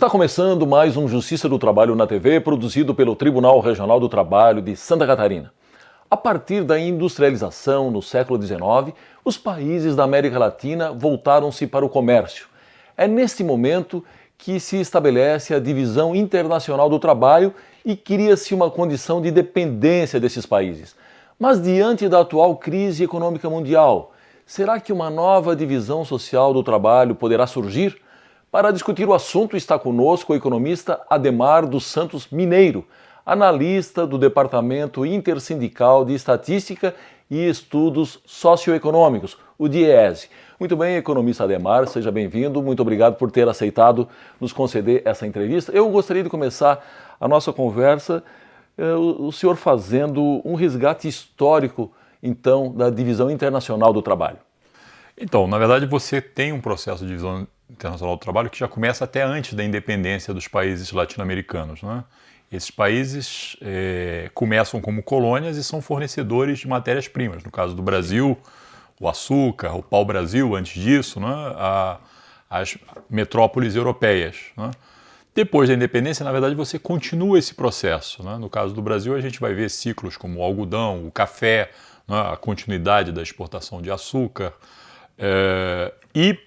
Está começando mais um Justiça do Trabalho na TV, produzido pelo Tribunal Regional do Trabalho de Santa Catarina. A partir da industrialização no século XIX, os países da América Latina voltaram-se para o comércio. É neste momento que se estabelece a divisão internacional do trabalho e cria-se uma condição de dependência desses países. Mas diante da atual crise econômica mundial, será que uma nova divisão social do trabalho poderá surgir? Para discutir o assunto está conosco o economista Ademar dos Santos Mineiro, analista do Departamento Intersindical de Estatística e Estudos Socioeconômicos, o DIEESE. Muito bem, economista Ademar, seja bem-vindo. Muito obrigado por ter aceitado nos conceder essa entrevista. Eu gostaria de começar a nossa conversa, o senhor fazendo um resgate histórico, então, da divisão internacional do trabalho. Então, na verdade, você tem um processo de divisão internacional do trabalho que já começa até antes da independência dos países latino-americanos, né? Esses países começam como colônias e são fornecedores de matérias-primas. No caso do Brasil, o açúcar, o pau-brasil, antes disso, né? As metrópoles europeias, né? Depois da independência, na verdade, você continua esse processo, né? No caso do Brasil, a gente vai ver ciclos como o algodão, o café, né? A continuidade da exportação de açúcar. E,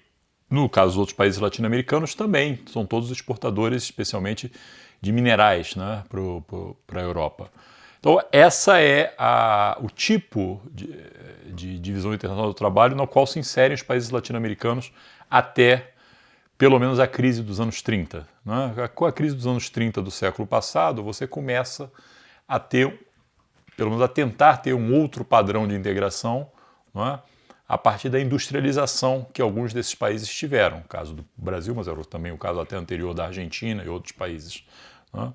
no caso dos outros países latino-americanos, também são todos exportadores, especialmente de minerais, né? Para a Europa. Então, essa é o tipo de divisão internacional do trabalho no qual se inserem os países latino-americanos até, pelo menos, a crise dos anos 30. Né? Com a crise dos anos 30 do século passado, você começa a ter, pelo menos a tentar ter um outro padrão de integração, não é? A partir da industrialização que alguns desses países tiveram. O caso do Brasil, mas era também o caso até anterior da Argentina e outros países. Né?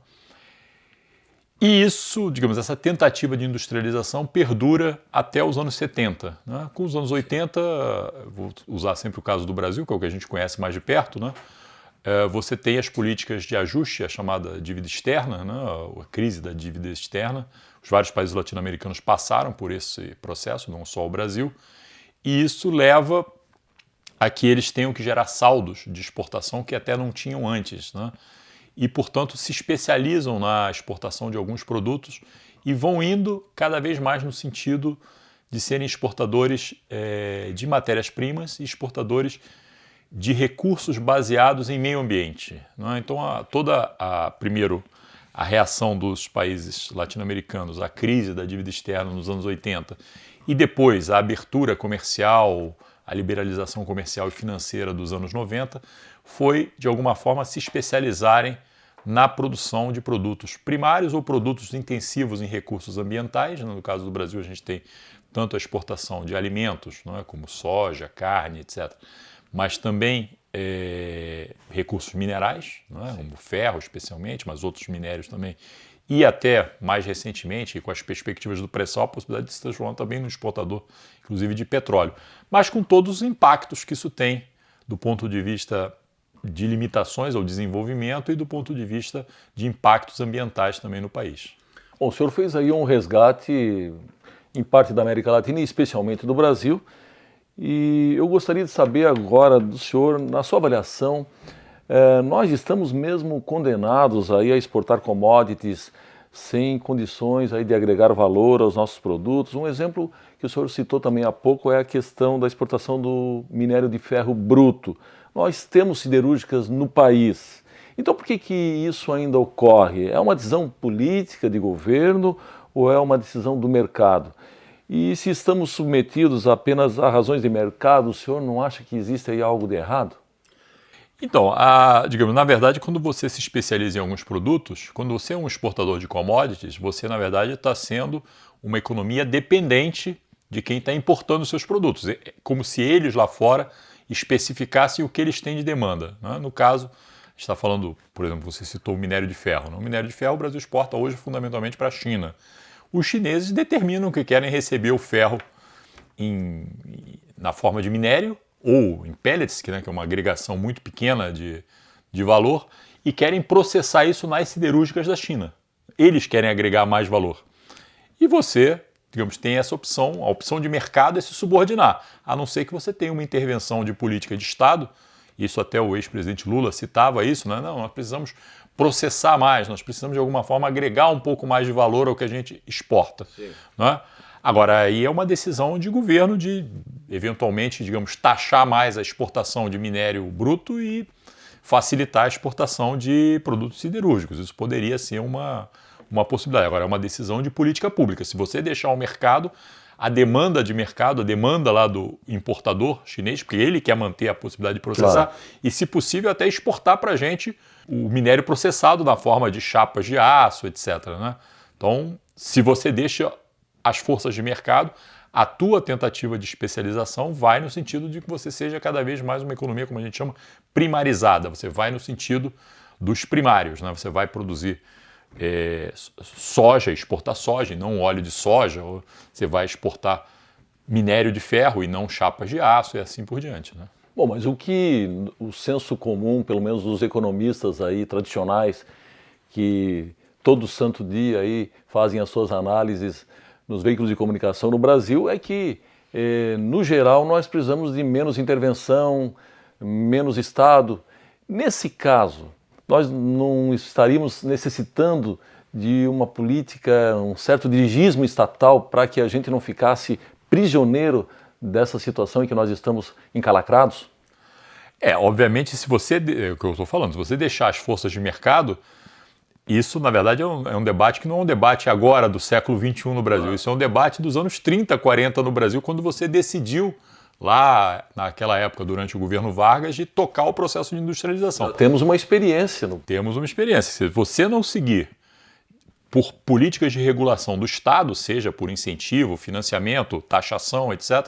E isso, digamos, essa tentativa de industrialização perdura até os anos 70. Né? Com os anos 80, vou usar sempre o caso do Brasil, que é o que a gente conhece mais de perto, né? Você tem as políticas de ajuste, a chamada dívida externa, né? A crise da dívida externa. Os vários países latino-americanos passaram por esse processo, não só o Brasil. E isso leva a que eles tenham que gerar saldos de exportação que até não tinham antes, né? E, portanto, se especializam na exportação de alguns produtos e vão indo cada vez mais no sentido de serem exportadores de matérias-primas e exportadores de recursos baseados em meio ambiente, né? Então, primeiro, a reação dos países latino-americanos à crise da dívida externa nos anos 80 e depois a abertura comercial, a liberalização comercial e financeira dos anos 90 foi, de alguma forma, se especializarem na produção de produtos primários ou produtos intensivos em recursos ambientais. No caso do Brasil, a gente tem tanto a exportação de alimentos, não é, como soja, carne, etc., mas também recursos minerais, não é, como ferro especialmente, mas outros minérios também, e até mais recentemente, com as perspectivas do pré-sal, a possibilidade de se transformar também no exportador, inclusive de petróleo, mas com todos os impactos que isso tem do ponto de vista de limitações ao desenvolvimento e do ponto de vista de impactos ambientais também no país. Bom, o senhor fez aí um resgate em parte da América Latina e especialmente do Brasil, e eu gostaria de saber agora do senhor, na sua avaliação, nós estamos mesmo condenados aí a exportar commodities sem condições aí de agregar valor aos nossos produtos. Um exemplo que o senhor citou também há pouco é a questão da exportação do minério de ferro bruto. Nós temos siderúrgicas no país. Então por que isso ainda ocorre? É uma decisão política de governo ou é uma decisão do mercado? E se estamos submetidos apenas a razões de mercado, o senhor não acha que existe aí algo de errado? Então, digamos, na verdade, quando você se especializa em alguns produtos, quando você é um exportador de commodities, você, na verdade, está sendo uma economia dependente de quem está importando os seus produtos. É como se eles lá fora especificassem o que eles têm de demanda, né? No caso, a gente está falando, por exemplo, você citou o minério de ferro. Né? O minério de ferro o Brasil exporta hoje fundamentalmente para a China. Os chineses determinam que querem receber o ferro na forma de minério, ou em pellets, que é uma agregação muito pequena de valor, e querem processar isso nas siderúrgicas da China. Eles querem agregar mais valor. E você, digamos, tem essa opção, a opção de mercado é se subordinar, a não ser que você tenha uma intervenção de política de Estado Isso até o ex-presidente Lula citava isso, né? Não, nós precisamos processar mais, nós precisamos de alguma forma agregar um pouco mais de valor ao que a gente exporta. Né? Agora, aí é uma decisão de governo de, eventualmente, digamos, taxar mais a exportação de minério bruto e facilitar a exportação de produtos siderúrgicos. Isso poderia ser uma possibilidade. Agora, é uma decisão de política pública. Se você deixar o mercado, a demanda de mercado, a demanda lá do importador chinês, porque ele quer manter a possibilidade de processar, e, se possível, até exportar para a gente o minério processado na forma de chapas de aço, etc. Né? Então, se você deixa as forças de mercado, a tua tentativa de especialização vai no sentido de que você seja cada vez mais uma economia, como a gente chama, primarizada. Você vai no sentido dos primários. Né? Você vai produzir soja, exportar soja e não óleo de soja. Ou você vai exportar minério de ferro e não chapas de aço e assim por diante. Né? Bom, mas o que o senso comum, pelo menos dos economistas aí tradicionais, que todo santo dia aí fazem as suas análises nos veículos de comunicação no Brasil, é que, no geral, nós precisamos de menos intervenção, menos Estado. Nesse caso, nós não estaríamos necessitando de uma política, um certo dirigismo estatal para que a gente não ficasse prisioneiro dessa situação em que nós estamos encalacrados? Obviamente, se você, é o que eu estou falando, se você deixar as forças de mercado, isso, na verdade, é um debate que não é um debate agora do século XXI no Brasil. Isso é um debate dos anos 30, 40 no Brasil, quando você decidiu, lá naquela época, durante o governo Vargas, de tocar o processo de industrialização. Temos uma experiência. Temos uma experiência. Se você não seguir por políticas de regulação do Estado, seja por incentivo, financiamento, taxação, etc.,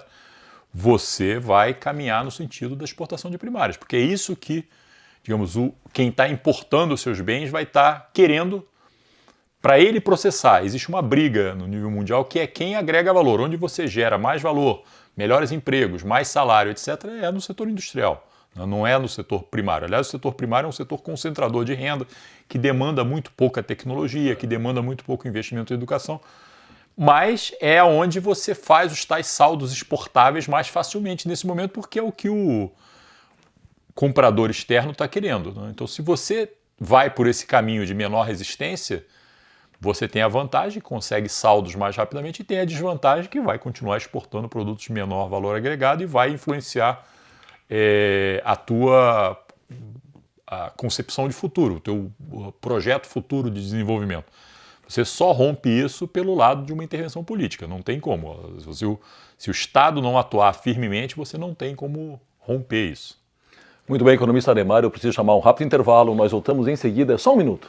você vai caminhar no sentido da exportação de primários, porque é isso que, digamos, quem está importando os seus bens vai estar querendo para ele processar. Existe uma briga no nível mundial que é quem agrega valor, onde você gera mais valor, melhores empregos, mais salário, etc., é no setor industrial, não é no setor primário. Aliás, o setor primário é um setor concentrador de renda, que demanda muito pouca tecnologia, que demanda muito pouco investimento em educação, mas é onde você faz os tais saldos exportáveis mais facilmente nesse momento, porque é o que o comprador externo está querendo. Né? Então, se você vai por esse caminho de menor resistência, você tem a vantagem, consegue saldos mais rapidamente, e tem a desvantagem que vai continuar exportando produtos de menor valor agregado e vai influenciar a tua concepção de futuro, o teu projeto futuro de desenvolvimento. Você só rompe isso pelo lado de uma intervenção política, não tem como. Se o Estado não atuar firmemente, você não tem como romper isso. Muito bem, economista Ademar, eu preciso chamar um rápido intervalo, nós voltamos em seguida, só um minuto.